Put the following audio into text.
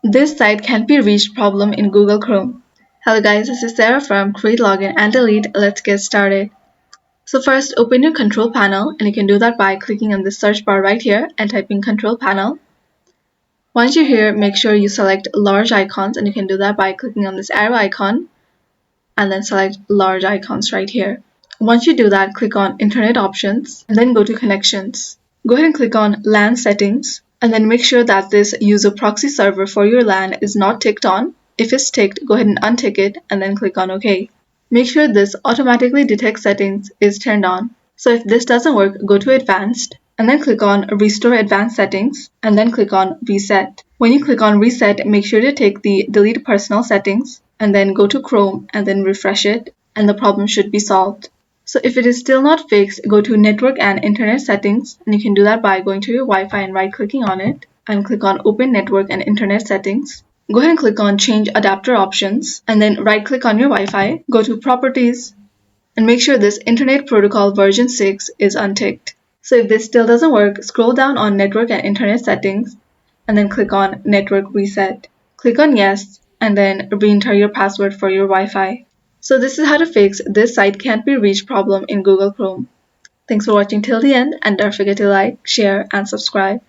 This site can't be reached problem in Google Chrome. Hello guys, this is Sarah from Create Login and Delete. Let's get started. So first, open your control panel, and you can do that by clicking on the search bar right here and typing control panel. Once you're here, make sure you select large icons, and you can do that by clicking on this arrow icon and then select large icons right here. Once you do that, click on Internet Options and then go to Connections. Go ahead and click on LAN Settings and then make sure that this User Proxy Server for your LAN is not ticked on. If it's ticked, go ahead and untick it and then click on OK. Make sure this Automatically Detect Settings is turned on. So if this doesn't work, go to Advanced and then click on Restore Advanced Settings and then click on Reset. When you click on Reset, make sure to take the Delete Personal Settings and then go to Chrome and then refresh it, and the problem should be solved. So if it is still not fixed, go to Network and Internet Settings, and you can do that by going to your Wi-Fi and right-clicking on it and click on Open Network and Internet Settings. Go ahead and click on Change Adapter Options and then right-click on your Wi-Fi, go to Properties, and make sure this Internet Protocol version 6 is unticked. So if this still doesn't work, scroll down on Network and Internet Settings and then click on Network Reset. Click on Yes and then re-enter your password for your Wi-Fi. So this is how to fix this site can't be reached problem in Google Chrome. Thanks for watching till the end, and don't forget to like, share, and subscribe.